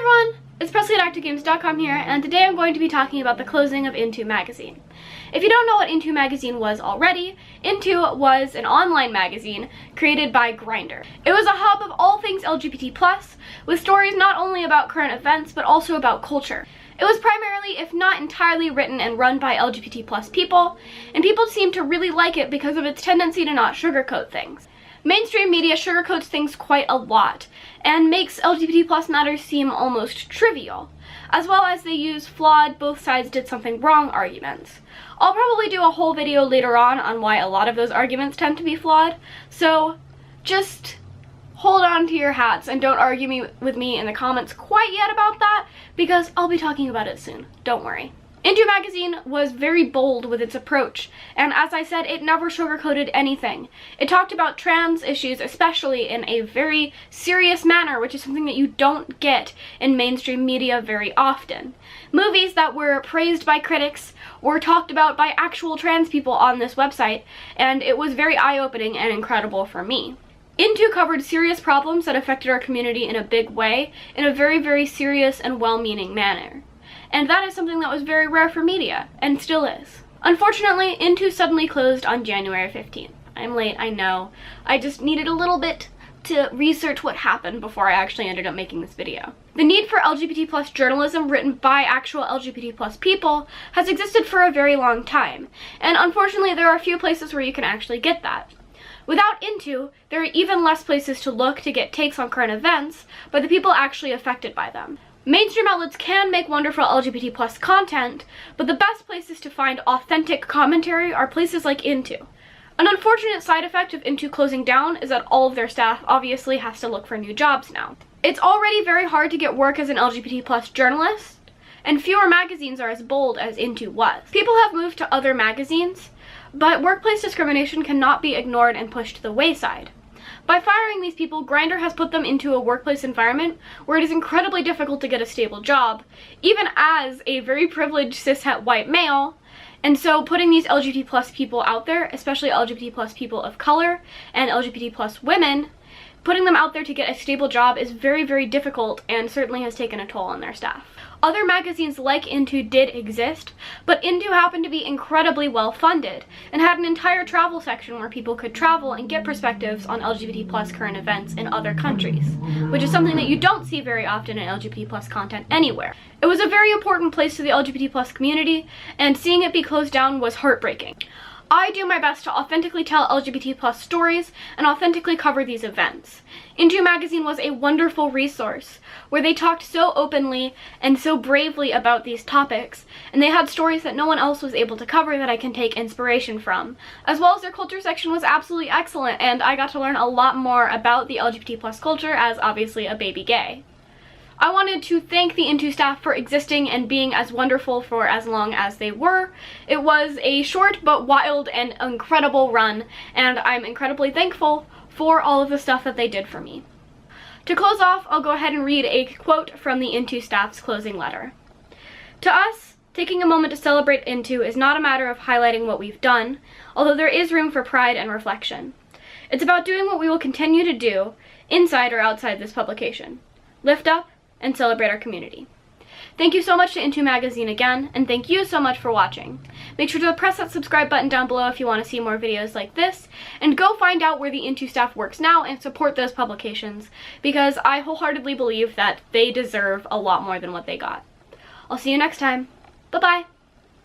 Hi everyone, it's Presley at ActiveGames.com here, and today I'm going to be talking about the closing of Into magazine. If you don't know what Into magazine was already, Into was an online magazine created by Grindr. It was a hub of all things LGBT+, with stories not only about current events, but also about culture. It was primarily, if not entirely, written and run by LGBT+ people, and people seemed to really like it because of its tendency to not sugarcoat things. Mainstream media sugarcoats things quite a lot, and makes LGBT+ matters seem almost trivial, as well as they use flawed, both sides did something wrong arguments. I'll probably do a whole video later on why a lot of those arguments tend to be flawed, so just hold on to your hats and don't argue with me in the comments quite yet about that, because I'll be talking about it soon, don't worry. Into magazine was very bold with its approach, and as I said, it never sugarcoated anything. It talked about trans issues, especially in a very serious manner, which is something that you don't get in mainstream media very often. Movies that were praised by critics were talked about by actual trans people on this website, and it was very eye-opening and incredible for me. Into covered serious problems that affected our community in a big way, in a very, very serious and well-meaning manner. And that is something that was very rare for media, and still is. Unfortunately, Into suddenly closed on January 15th. I'm late, I know. I just needed a little bit to research what happened before I actually ended up making this video. The need for LGBT+ journalism written by actual LGBT+ people has existed for a very long time, and unfortunately there are a few places where you can actually get that. Without Into, there are even less places to look to get takes on current events by the people actually affected by them. Mainstream outlets can make wonderful LGBT+ content, but the best places to find authentic commentary are places like Into. An unfortunate side effect of Into closing down is that all of their staff obviously has to look for new jobs now. It's already very hard to get work as an LGBT+ journalist, and fewer magazines are as bold as Into was. People have moved to other magazines, but workplace discrimination cannot be ignored and pushed to the wayside. By firing these people, Grindr has put them into a workplace environment where it is incredibly difficult to get a stable job, even as a very privileged cishet white male, and so putting these LGBT+ people out there, especially LGBT+ people of color and LGBT+ women, putting them out there to get a stable job is very, very difficult and certainly has taken a toll on their staff. Other magazines like Into did exist, but Into happened to be incredibly well funded and had an entire travel section where people could travel and get perspectives on LGBT+ current events in other countries, which is something that you don't see very often in LGBT+ content anywhere. It was a very important place to the LGBT+ community, and seeing it be closed down was heartbreaking. I do my best to authentically tell LGBT+ stories and authentically cover these events. Into magazine was a wonderful resource where they talked so openly and so bravely about these topics, and they had stories that no one else was able to cover that I can take inspiration from. As well as their culture section was absolutely excellent, and I got to learn a lot more about the LGBT+ culture as obviously a baby gay. I wanted to thank the Into staff for existing and being as wonderful for as long as they were. It was a short but wild and incredible run, and I'm incredibly thankful for all of the stuff that they did for me. To close off, I'll go ahead and read a quote from the Into staff's closing letter. To us, taking a moment to celebrate Into is not a matter of highlighting what we've done, although there is room for pride and reflection. It's about doing what we will continue to do, inside or outside this publication. Lift up and celebrate our community. Thank you so much to Into magazine again, and thank you so much for watching. Make sure to press that subscribe button down below if you want to see more videos like this, and go find out where the Into staff works now and support those publications, because I wholeheartedly believe that they deserve a lot more than what they got. I'll see you next time. Bye-bye!